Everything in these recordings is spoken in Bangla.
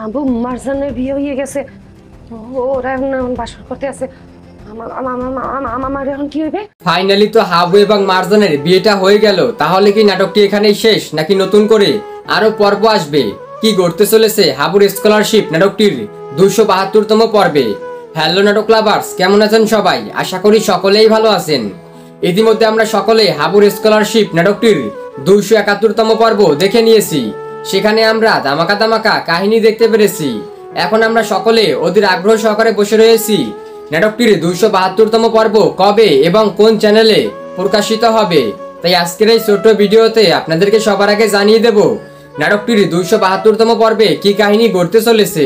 হাবু মারজানের বিয়ে হয়ে গেছে। ওরা এখন বাসর করতে আছে। আমার এখন কি হইবে? ফাইনালি তো হাবু এবং মারজানের বিয়েটা হয়ে গেল। তাহলে কি নাটকটি এখানেই শেষ, নাকি নতুন করে আরো পর্ব আসবে? কি ঘটতে চলেছে হাবুর স্কলারশিপ নাটকটির 272তম পর্বে? হ্যালো নাটক লাভার্স, কেমন আছেন সবাই? আশা করি সকলেই ভালো আছেন। ইতিমধ্যে আমরা সকলে হাবুর স্কলারশিপ নাটকটির 271তম পর্ব দেখে নিয়েছি। সেখানে আমরা ধামাকা ধামাকা কাহিনী দেখতে পেরেছি। এখন আমরা সকলে অধীর আগ্রহ সহকারে বসে রয়েছি নাটকটির 272তম পর্ব কবে এবং কোন চ্যানেলে প্রকাশিত হবে। তাই আজকের এই ছোট্ট ভিডিওতে আপনাদেরকে সবার আগে জানিয়ে দেব নাটকটির 272তম পর্বে কি কাহিনী ঘটতে চলেছে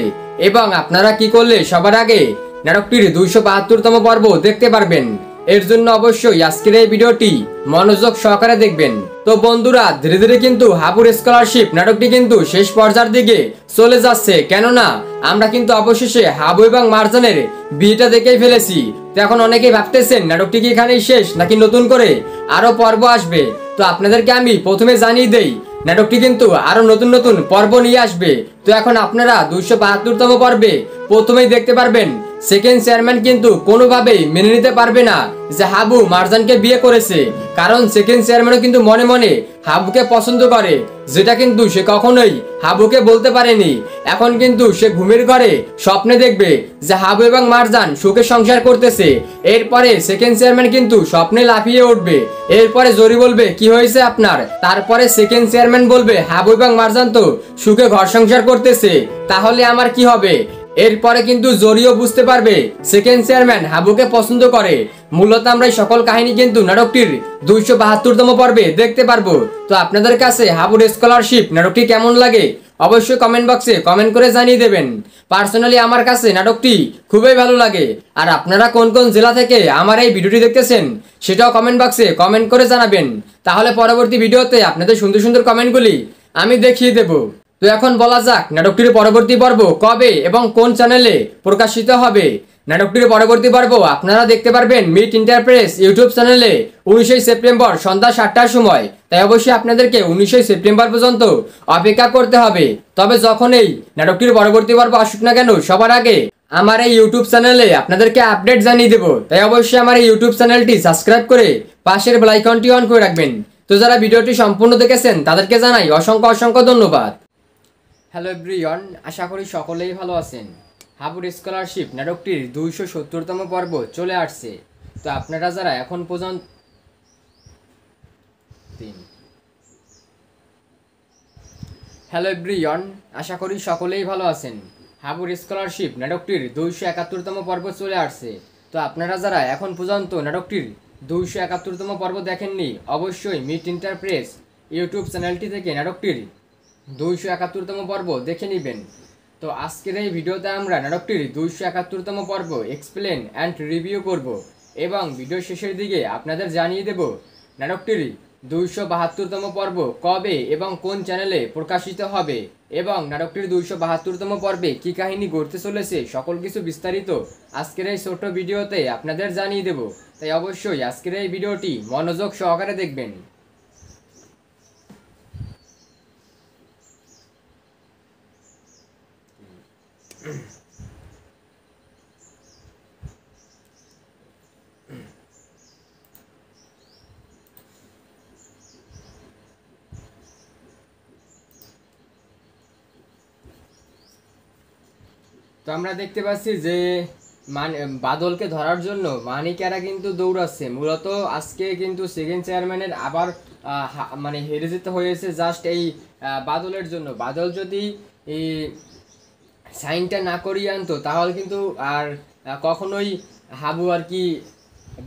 এবং আপনারা কি করলে সবার আগে নাটকটির 272তম পর্ব দেখতে পারবেন। এর জন্য অবশ্যই আজকের এই ভিডিওটি মনোযোগ সহকারে দেখবেন। তো বন্ধুরা, ধীরে ধীরে কিন্তু হাবুর স্কলারশিপ নাটকটি কিন্তু শেষ পর্যায়ের দিকে চলে যাচ্ছে, কেননা আমরা কিন্তু অবশেষে হাবু এবং মারজানের বিয়েটা দেখেই ফেলেছি। তো এখন অনেকেই ভাবতেছেন নাটকটি কি এখানেই শেষ, নাকি নতুন করে আরো পর্ব আসবে। তো আপনাদেরকে আমি প্রথমে জানিয়ে দেই নাটকটি কিন্তু আরো নতুন নতুন পর্ব নিয়ে আসবে। তো এখন আপনারা 272তম পর্বে প্রথমেই দেখতে পারবেন সেকেন্ড চেয়ারম্যান কিন্তু কোনোভাবেই মেনে নিতে পারবে না যে হাবু মারজানকে বিয়ে করেছে, কারণ সেকেন্ড চেয়ারম্যানও কিন্তু মনে মনে হাবুকে পছন্দ করে, যেটা কিন্তু সে কখনোই হাবুকে বলতে পারেনি। এখন কিন্তু সে ঘুমের ঘরে স্বপ্নে দেখবে যে হাবু এবং মারজান সুখে সংসার করতেছে। এরপরে সেকেন্ড চেয়ারম্যান কিন্তু স্বপ্নে লাফিয়ে উঠবে। এরপরে জরি বলবে কি হয়েছে আপনার। তারপরে সেকেন্ড চেয়ারম্যান বলবে হাবু এবং মারজান তো সুখে ঘর সংসার করতেছে, তাহলে আমার কি হবে। এরপরে কিন্তু জরিও বুঝতে পারবে সেকেন্ড চেয়ারম্যান হাবুকে পছন্দ করে। মূলত আমরা এই সকল কাহিনী কিন্তু নাটকটির 272তম পর্বে দেখতে পারবো। তো আপনাদের কাছে হাবুর স্কলারশিপ নাটকটি কেমন লাগে অবশ্যই কমেন্ট বক্সে কমেন্ট করে জানিয়ে দেবেন। পার্সোনালি আমার কাছে নাটকটি খুবই ভালো লাগে। আর আপনারা কোন কোন জেলা থেকে আমার এই ভিডিওটি দেখতেছেন সেটাও কমেন্ট বক্সে কমেন্ট করে জানাবেন। তাহলে পরবর্তী ভিডিওতে আপনাদের সুন্দর সুন্দর কমেন্টগুলি আমি দেখিয়ে দেব। তো এখন বলা যাক নাটকটির পরবর্তী পর্ব কবে এবং কোন চ্যানেলে প্রকাশিত হবে। নাটকটির পরবর্তী পর্ব আপনারা দেখতে পারবেন মিট ইন্টারপ্রেস ইউটিউব চ্যানেলে 19 সেপ্টেম্বর সন্ধ্যা 7টার সময়। তাই অবশ্যই আপনাদেরকে 19 সেপ্টেম্বর পর্যন্ত অপেক্ষা করতে হবে। তবে যখন এই নাটকটির পরবর্তী পর্ব আসুক না কেন, সবার আগে আমার এই ইউটিউব চ্যানেলে আপনাদেরকে আপডেট জানিয়ে দেবো। তাই অবশ্যই আমার এই ইউটিউব চ্যানেলটি সাবস্ক্রাইব করে পাশের বেল আইকনটি অন করে রাখবেন। তো যারা ভিডিওটি সম্পূর্ণ দেখেছেন তাদেরকে জানাই অসংখ্য অসংখ্য ধন্যবাদ। হ্যালো এভরিওয়ান, আশা করি সকলেই ভালো আছেন। হাবুর স্কলারশিপ নাটকটির 270তম পর্ব চলে আসছে। তো আপনারা যারা এখন পর্যন্ত হ্যালো এভরিওয়ান, আশা করি সকলেই ভালো আছেন। হাবুর স্কলারশিপ নাটকটির 271তম পর্ব চলে আসছে। তো আপনারা যারা এখন পর্যন্ত নাটকটির 271তম পর্ব দেখেননি, অবশ্যই মিট ইন্টারপ্রেস ইউটিউব চ্যানেলটি থেকে নাটকটির 271তম পর্ব দেখে নেবেন। তো আজকের এই ভিডিওতে আমরা নাটকটির 271তম পর্ব এক্সপ্লেন অ্যান্ড রিভিউ করব এবং ভিডিও শেষের দিকে আপনাদের জানিয়ে দেব নাটকটির 272তম পর্ব কবে এবং কোন চ্যানেলে প্রকাশিত হবে এবং নাটকটির 272তম পর্বে কী কাহিনী ঘটতে চলেছে সকল কিছু বিস্তারিত আজকের এই ছোট্ট ভিডিওতে আপনাদের জানিয়ে দেব। তাই অবশ্যই আজকের এই ভিডিওটি মনোযোগ সহকারে দেখবেন। তো আমরা দেখতে পাচ্ছি যে বাদলকে ধরার জন্য মানিকেরা কিন্তু দৌড়াচ্ছে। মূলত আজকে কিন্তু সেকেন্ড চেয়ারম্যানের আবার মানে হেরে যেতে হয়েছে জাস্ট এই বাদলের জন্য। বাদল যদি এই সাইনটা না করিয়ে আনতো তাহলে কিন্তু আর কখনোই হাবু আর কি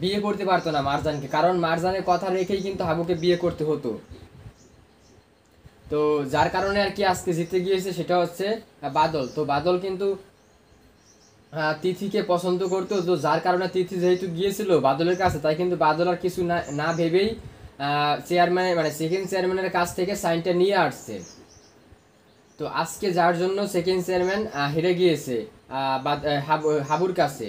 বিয়ে করতে পারতো না মারজানকে, কারণ মারজানের কথা রেখেই কিন্তু হাবুকে বিয়ে করতে হতো। তো যার কারণে আর কি আজকে জিতে গিয়েছে সেটা হচ্ছে বাদল। তো বাদল কিন্তু তিথিকে পছন্দ করতো, তো যার কারণে তিথি যেহেতু গিয়েছিল বাদলের কাছে, তাই কিন্তু বাদল আর কিছু না না ভেবেই চেয়ারম্যান মানে সেকেন্ড চেয়ারম্যানের কাছ থেকে সাইনটা নিয়ে আসছে। তো আজকে যার জন্য সেকেন্ড চেয়ারম্যান হেরে গিয়েছে হাবুর কাছে।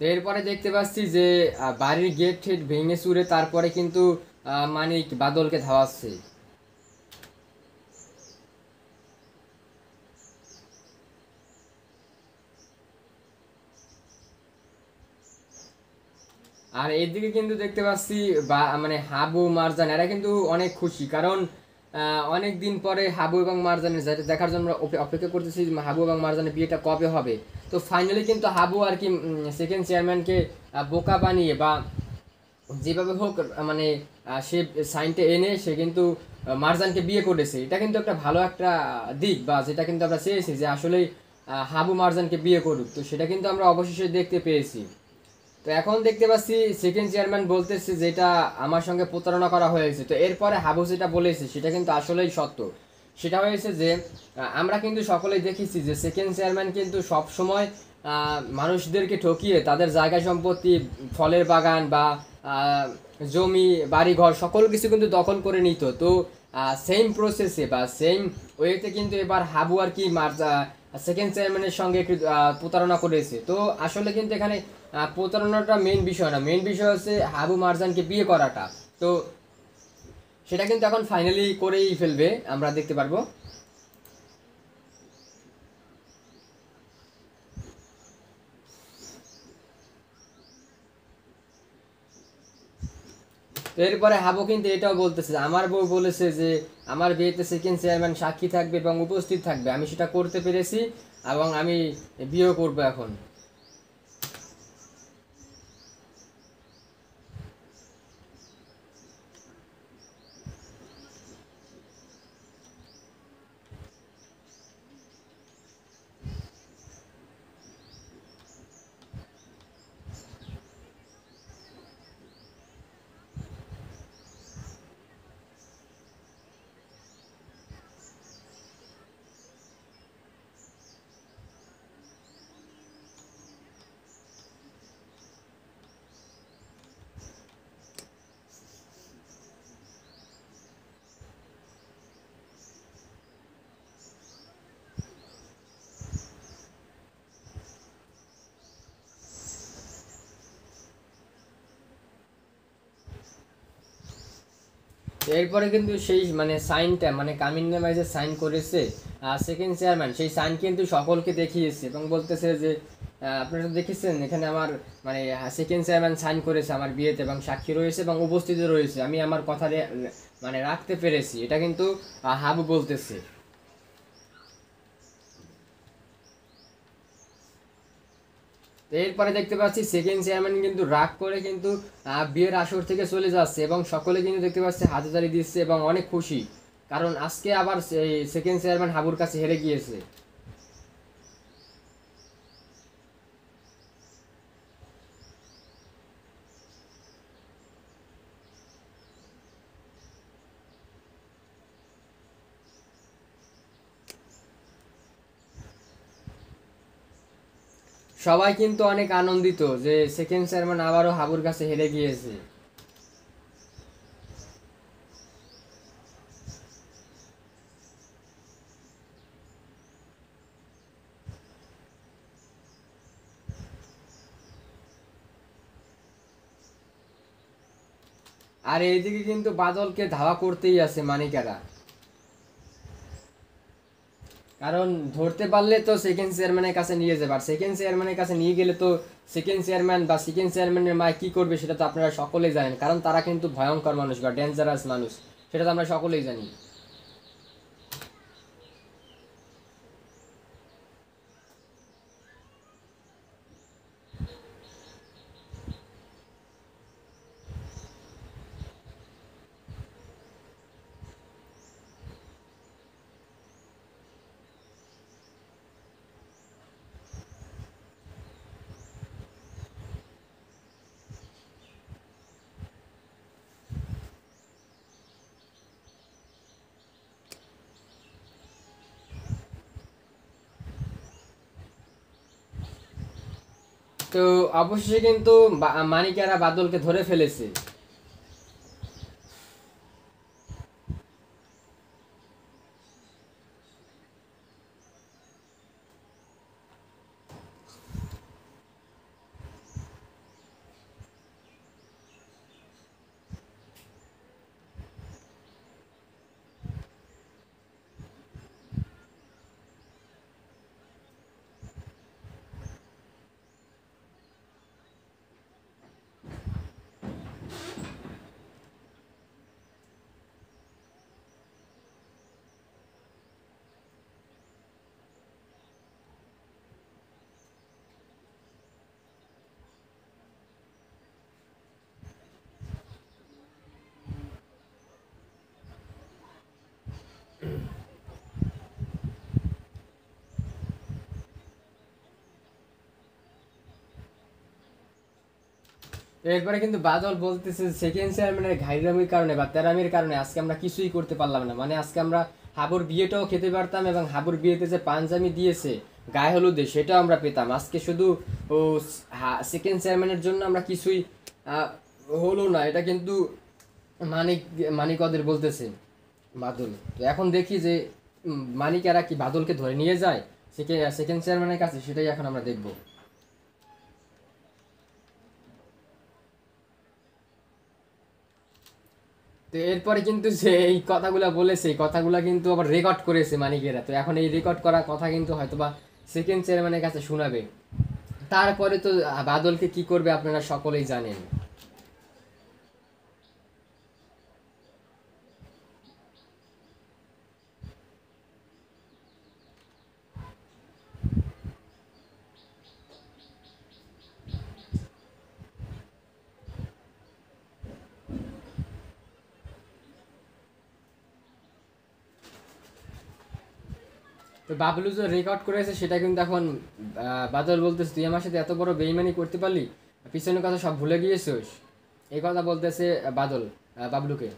তো এরপরে দেখতে পাচ্ছি যে বাড়ির গেট ঠেট ভেঙে চুরে তারপরে কিন্তু মানিক বাদলকে ধাওয়াচ্ছে। আর এদিকে কিন্তু দেখতে পাচ্ছি বা মানে হাবু মারজান এরা কিন্তু অনেক খুশি, কারণ অনেক দিন পরে হাবু এবং মারজানের যেটা দেখার জন্য আমরা অপেক্ষা করতেছি যে হাবু এবং মারজানের বিয়েটা কবে হবে। তো ফাইনালি কিন্তু হাবু আর কি সেকেন্ড চেয়ারম্যানকে বোকা বানিয়ে বা যেভাবে হোক মানে সে সাইনটা এনে সে কিন্তু মারজানকে বিয়ে করেছে। এটা কিন্তু একটা ভালো একটা দিক, বা যেটা কিন্তু আমরা চেয়েছি যে আসলে হাবু মারজানকে বিয়ে করুক, তো সেটা কিন্তু আমরা অবশেষে দেখতে পেয়েছি। তো এখন দেখতে পাচ্ছি সেকেন্ড চেয়ারম্যান বলতেছে যেটা আমার সঙ্গে প্রতারণা করা হয়েছে। তো এরপরে হাবু যেটা বলেছে সেটা কিন্তু আসলেই সত্য। সেটা হয়েছে যে আমরা কিন্তু সকলেই দেখেছি যে সেকেন্ড চেয়ারম্যান কিন্তু সব সময় মানুষদেরকে ঠকিয়ে তাদের জায়গা সম্পত্তি, ফলের বাগান বা জমি বাড়িঘর সকল কিছু কিন্তু দখল করে নিত। তো সেম প্রসেসে বা সেম ওয়েতে কিন্তু এবার হাবু আর কি সেকেন্ড চেয়ারম্যানের সঙ্গে একটু প্রতারণা করেছে। তো আসলে কিন্তু এখানে প্রতারণাটা মেন বিষয় না, মেন বিষয় হচ্ছে হাবু মারজানকে বিয়ে করাটা। তো সেটা কিন্তু এখন ফাইনালি করেই ফেলবে, আমরা দেখতে পারবো। তো এরপরে হাবু কিন্তু এটাও বলতেছে আমার বউ বলেছে যে আমার বিয়েতে সেকেন্ড চেয়ারম্যান সাক্ষী থাকবে এবং উপস্থিত থাকবে, আমি সেটা করতে পেরেছি এবং আমি বিয়ে করবো এখন। এরপরে কিন্তু সেই মানে সাইনটা মানে কামিন নামায় যে সাইন করেছে সেকেন্ড চেয়ারম্যান, সেই সাইন কিন্তু সকলকে দেখিয়েছে এবং বলতেছে যে আপনারা দেখেছেন এখানে আমার মানে সেকেন্ড চেয়ারম্যান সাইন করেছে আমার বিয়েতে এবং সাক্ষী রয়েছে এবং উপস্থিত রয়েছে, আমি আমার কথা মানে রাখতে পেরেছি, এটা কিন্তু হাবু বলতেছে। তো এরপরে দেখতে পাচ্ছি সেকেন্ড চেয়ারম্যান কিন্তু রাগ করে কিন্তু বিয়ের আসর থেকে চলে যাচ্ছে এবং সকলে কিন্তু দেখতে পাচ্ছি হাততালি দিচ্ছে এবং অনেক খুশি, কারণ আজকে আবার সেকেন্ড চেয়ারম্যান হাবুর কাছে হেরে গিয়েছে। সবাই কিন্তু অনেক আনন্দিত যে সেকেন্ড চেয়ারম্যান আবারও হাবুর কাছে হেরে গিয়েছে। আর এইদিকে কিন্তু বাদলকে ধাওয়া করতেই আছে মানিকারা, কারণ ধরতে পারলে তো সেকেন্ড চেয়ারম্যানের কাছে নিয়ে যাবে, আর সেকেন্ড চেয়ারম্যানের কাছে নিয়ে গেলে তো সেকেন্ড চেয়ারম্যান বা সেকেন্ড চেয়ারম্যানের মা কি করবে সেটা তো আপনারা সকলেই জানেন, কারণ তারা কিন্তু ভয়ঙ্কর মানুষ বা ডেঞ্জারাস মানুষ, সেটা তো আমরা সকলেই জানি। তো অবশেষে কিন্তু মানিকেরা বাদলকে ধরে ফেলেছে। এরপরে কিন্তু বাদল বলতেছে সেকেন্ড চেয়ারম্যানের ঘাইরামির কারণে বা তেরামির কারণে আজকে আমরা কিছুই করতে পারলাম না, মানে আজকে আমরা হাবুর বিয়েটাও খেতে পারতাম এবং হাবুর বিয়েতে যে পাঞ্জাবি দিয়েছে গায়ে হলুদে সেটাও আমরা পেতাম। আজকে শুধু ও সেকেন্ড চেয়ারম্যানের জন্য আমরা কিছুই হলো না, এটা কিন্তু মানিক মানিক ওদের বলতেছে বাদল। তো এখন দেখি যে মানিকেরা কি বাদলকে ধরে নিয়ে যায় সেকেন্ড চেয়ারম্যানের কাছে, সেটাই এখন আমরা দেখবো। তো এরপরে কিন্তু যে এই কথাগুলো বলেছে এই কথাগুলো কিন্তু আবার রেকর্ড করেছে মানিকেরা, তো এখন এই রেকর্ড করা কথা কিন্তু হয়তোবা সেকেন্ড চেয়ারম্যানের কাছে শোনাবে। তারপরে তো বাদলকে কি করবে আপনারা সকলেই জানেন। তো বাবলু যে রেকর্ড করেছে সেটা কিন্তু এখন বাদল বলতেছে তুই আমার সাথে এত বড় বেইমানি করতে পারলি, পিছনের কথা সব ভুলে গিয়েছিস, এই কথা বলতেছে বাদল বাবলুকে।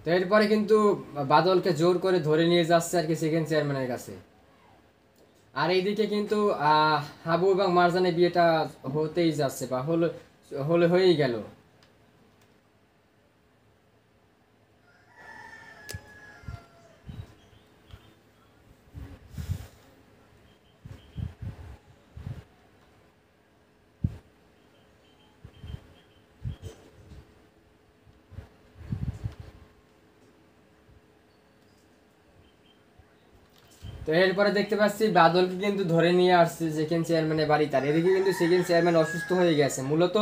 তো এরপরে কিন্তু বাদলকে জোর করে ধরে নিয়ে যাচ্ছে আর কি সেকেন্ড চেয়ারম্যানের কাছে। আর এইদিকে কিন্তু হাবু এবং মারজানের বিয়েটা হতেই যাচ্ছে বা হলো হলে হয়েই গেল। তো এরপরে দেখতে পাচ্ছি বাদলকে কিন্তু ধরে নিয়ে আসছে সেকেন্ড চেয়ারম্যানের বাড়ি, তার এদিকে কিন্তু সেকেন্ড চেয়ারম্যান অসুস্থ হয়ে গেছে। মূলত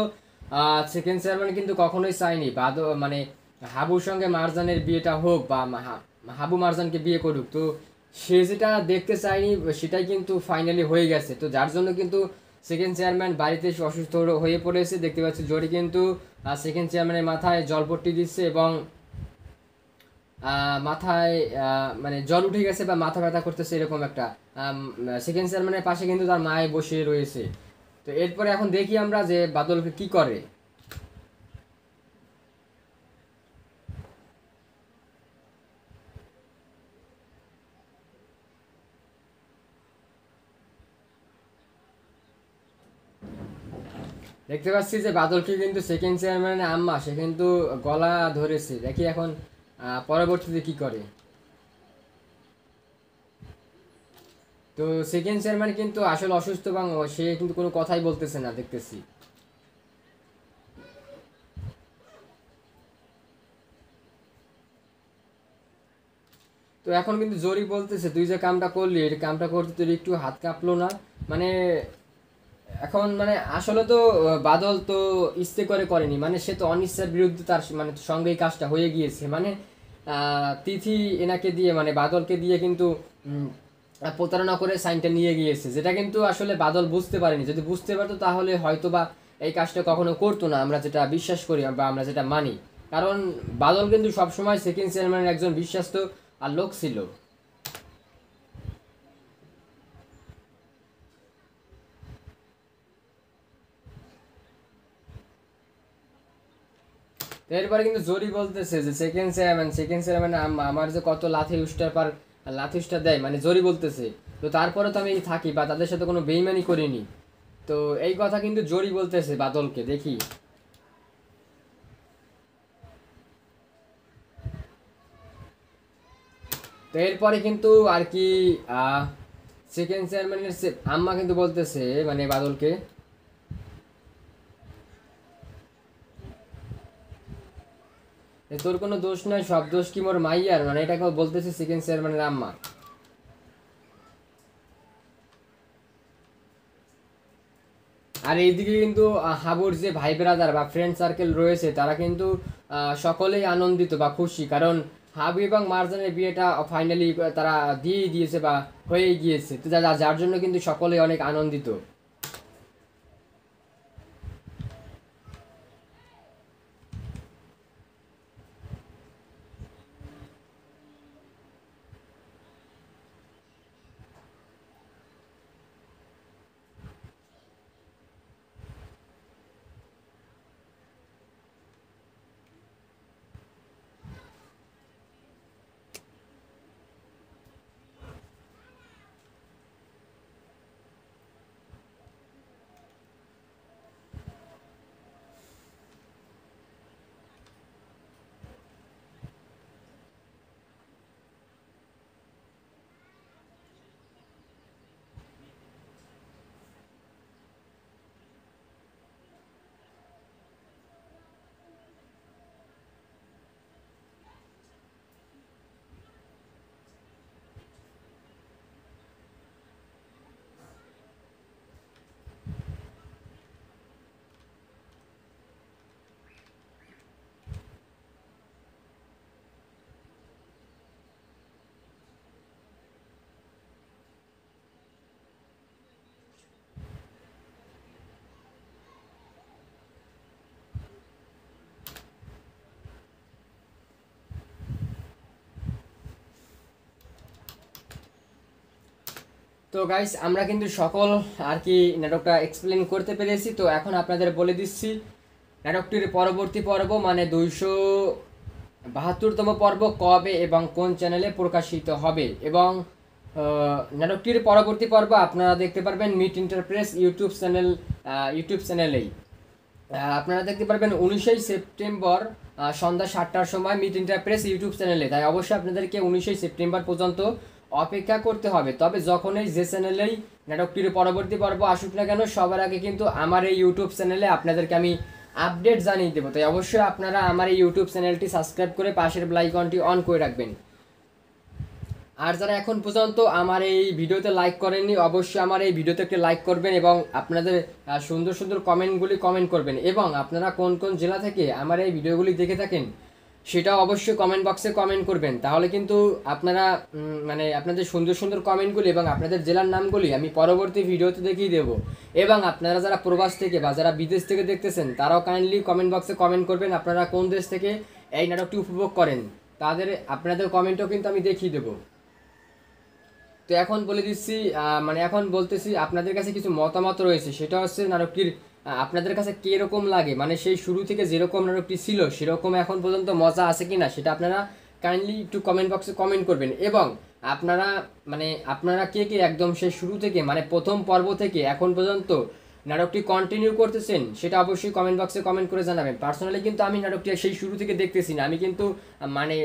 সেকেন্ড চেয়ারম্যান কিন্তু কখনোই চায়নি মানে হাবুর সঙ্গে মারজানের বিয়েটা হোক বা হাবু মারজানকে বিয়ে করুক, তো সে যেটা দেখতে চায়নি সেটাই কিন্তু ফাইনালি হয়ে গেছে। তো যার জন্য কিন্তু সেকেন্ড চেয়ারম্যান বাড়িতে এসে অসুস্থ হয়ে পড়েছে। দেখতে পাচ্ছি জরি কিন্তু সেকেন্ড চেয়ারম্যানের মাথায় জলপট্টি দিচ্ছে এবং মাথায় মানে জল উঠে গেছে বা মাথা ব্যথা করতেছে এরকম একটা। সেকেন্ড চেয়ারম্যানের পাশে কিন্তু তার মায়ে বসে রয়েছে। তো এরপরে এখন দেখি আমরা যে বাদলকে কি করে। দেখতে পাচ্ছি যে বাদলকে কিন্তু সেকেন্ড চেয়ারম্যানের আম্মা সে কিন্তু গলা ধরেছে, দেখি এখন পরবর্তীতে কি করে। তো সেকেন্ড চেয়ারম্যান কিন্তু আসলে অসুস্থ এবং সে কিন্তু কোনো কথাই বলতেছে না দেখতেছি। তো এখন কিন্তু জরি বলতেছে তুই যে কামটা করলি এই কামটা করতে তোর একটু হাত কাঁপলো না, মানে এখন মানে আসলে তো বাদল তো ইচ্ছে করে করেনি, মানে সে তো অনিচ্ছার বিরুদ্ধে তার মানে সঙ্গে এই কাজটা হয়ে গিয়েছে। মানে তিথি এনাকে দিয়ে মানে বাদলকে দিয়ে কিন্তু প্রতারণা করে সাইনটা নিয়ে গিয়েছে, যেটা কিন্তু আসলে বাদল বুঝতে পারেনি। যদি বুঝতে পারতো তাহলে হয়তো বা এই কাজটা কখনো করতো না, আমরা যেটা বিশ্বাস করি বা আমরা যেটা মানি। কারণ বাদল কিন্তু সবসময় সেকেন্ড চেয়ারম্যানের একজন বিশ্বাস্ত আর লোক ছিল। তো এরপরে কিন্তু জরি বলতেছে যে সেকেন্ড চেয়ারম্যান আমার যে কত লাথি উষ্টার দেয়, মানে জরি বলতেছে। তো তারপরে তো আমি থাকি বা তাদের সাথে কোনো বেইমানি করিনি। তো এই কথা কিন্তু জরি বলতেছে বাদলকে, দেখি। তো এরপরে কিন্তু আর কি সেকেন্ড চেয়ারম্যানের আম্মা কিন্তু বলতেছে মানে বাদলকে তোর কোনো দোষ নাই, সব দোষ কি মোর মাইয়ার, মানে এটাকে বলতেছে সেকেন্ড চেয়ারম্যানের আম্মা। আর এইদিকে কিন্তু হাবুর যে ভাই ব্রাদার বা ফ্রেন্ড সার্কেল রয়েছে তারা কিন্তু সকলেই আনন্দিত বা খুশি, কারণ হাবু এবং মারজানের বিয়েটা ফাইনালি তারা দিয়েই দিয়েছে বা হয়েই গিয়েছে। তো যার জন্য কিন্তু সকলেই অনেক আনন্দিত। তো গাইস আমরা কিন্তু সকল আর কি নাটকটা এক্সপ্লেন করতে পেরেছি। তো এখন আপনাদের বলে দিচ্ছি নাটকটির পরবর্তী পর্ব মানে 272তম পর্ব কবে এবং কোন চ্যানেলে প্রকাশিত হবে। এবং নাটকটির পরবর্তী পর্ব আপনারা দেখতে পারবেন মিট ইন্টারপ্রেস ইউটিউব চ্যানেলেই। আপনারা দেখতে পারবেন 19 সেপ্টেম্বর সন্ধ্যা 7টার সময় মিট ইন্টারপ্রেস ইউটিউব চ্যানেলে। তাই অবশ্যই আপনাদেরকে 19 সেপ্টেম্বর পর্যন্ত অপেক্ষা করতে হবে। তবে যখনই যে চ্যানেলেই নাটকটির পরবর্তী পর্ব আসুক না কেন, সবার আগে কিন্তু আমার এই ইউটিউব চ্যানেলে আপনাদেরকে আমি আপডেট জানিয়ে দেবো। তাই অবশ্যই আপনারা আমার এই ইউটিউব চ্যানেলটি সাবস্ক্রাইব করে পাশের বেল আইকনটি অন করে রাখবেন। আর যারা এখন পর্যন্ত আমার এই ভিডিওতে লাইক করেননি, অবশ্যই আমার এই ভিডিওতে একটি লাইক করবেন এবং আপনাদের সুন্দর সুন্দর কমেন্টগুলি কমেন্ট করবেন। এবং আপনারা কোন কোন জেলা থেকে আমার এই ভিডিওগুলি দেখে থাকেন সেটাও অবশ্যই কমেন্ট বক্সে কমেন্ট করবেন। তাহলে কিন্তু আপনারা মানে আপনাদের সুন্দর সুন্দর কমেন্টগুলি এবং আপনাদের জেলার নামগুলি আমি পরবর্তী ভিডিওতে দেখিয়ে দেবো। এবং আপনারা যারা প্রবাস থেকে বা যারা বিদেশ থেকে দেখতেছেন তারাও কাইন্ডলি কমেন্ট বক্সে কমেন্ট করবেন আপনারা কোন দেশ থেকে এই নাটকটি উপভোগ করেন, আপনাদের কমেন্টও কিন্তু আমি দেখিয়ে দেবো। তো এখন বলে দিচ্ছি মানে এখন বলতেছি আপনাদের কাছে কিছু মতামত রয়েছে, সেটা হচ্ছে নাটকটির আপনাদের কাছে কীরকম লাগে, মানে সেই শুরু থেকে যেরকম নাটকটি ছিল সেরকম এখন পর্যন্ত মজা আছে কি না সেটা আপনারা কাইন্ডলি একটু কমেন্ট বক্সে কমেন্ট করবেন। এবং আপনারা কে কে একদম সেই শুরু থেকে মানে প্রথম পর্ব থেকে এখন পর্যন্ত নাটকটি কন্টিনিউ করতেছেন সেটা অবশ্যই কমেন্ট বক্সে কমেন্ট করে জানাবেন। পার্সোনালি কিন্তু আমি নাটকটি সেই শুরু থেকে দেখতেছি না, আমি কিন্তু মানে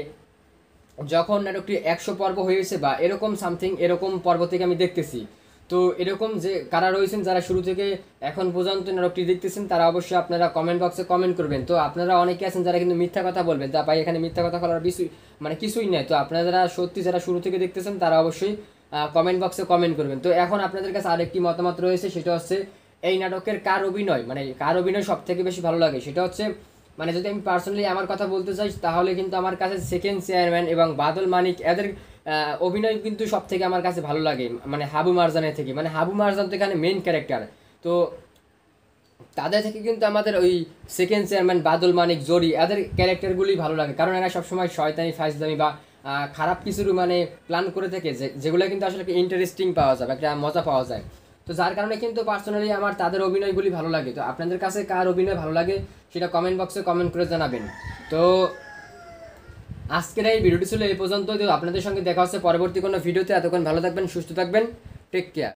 যখন নাটকটি 100 পর্ব হয়েছে বা এরকম সামথিং এরকম পর্ব থেকে আমি দেখতেছি। তো এরকম যে কারা রয়েছেন যারা শুরু থেকে এখন পর্যন্ত নাটকটি দেখতেছেন তারা অবশ্যই আপনারা কমেন্ট বক্সে কমেন্ট করবেন। তো আপনারা অনেকে আছেন যারা কিন্তু মিথ্যা কথা বলবেন, তা ভাই এখানে মিথ্যা কথা বলার কিছুই নাই। তো আপনারা যারা সত্যি যারা শুরু থেকে দেখতেছেন তারা অবশ্যই কমেন্ট বক্সে কমেন্ট করবেন। তো এখন আপনাদের কাছে আরেকটি মতামত রয়েছে, সেটা হচ্ছে এই নাটকের কার অভিনয় সব থেকে বেশি ভালো লাগে। সেটা হচ্ছে মানে যদি আমি পার্সোনালি আমার কথা বলতে চাই তাহলে কিন্তু আমার কাছে সেকেন্ড চেয়ারম্যান এবং বাদল মানিক এদের অভিনয় কিন্তু সব থেকে আমার কাছে ভালো লাগে, মানে হাবু মারজানের থেকে। মানে হাবু মারজান তো এখানে মেইন ক্যারেক্টার, তো তাদের থেকে কিন্তু আমাদের ওই সেকেন্ড চেয়ারম্যান বাদল মানিক জরি এদের ক্যারেক্টারগুলি ভালো লাগে, কারণ এরা সবসময় শয়তানি ফাইজলামি বা খারাপ কিছুর মানে প্ল্যান করে থাকে যেগুলো কিন্তু আসলে ইন্টারেস্টিং পাওয়া যায়, একটা মজা পাওয়া যায়। তো যার কারণে কিন্তু পার্সোনালি আমার তাদের অভিনয়গুলি ভালো লাগে। তো আপনাদের কাছে কার অভিনয় ভালো লাগে সেটা কমেন্ট বক্সে কমেন্ট করে জানাবেন। তো আজকের এই ভিডিওটি ছিল এই পর্যন্ত। তো আপনাদের সঙ্গে দেখা হচ্ছে পরবর্তী কোনো ভিডিওতে। এতক্ষণ ভালো থাকবেন, সুস্থ থাকবেন, টেক কেয়ার।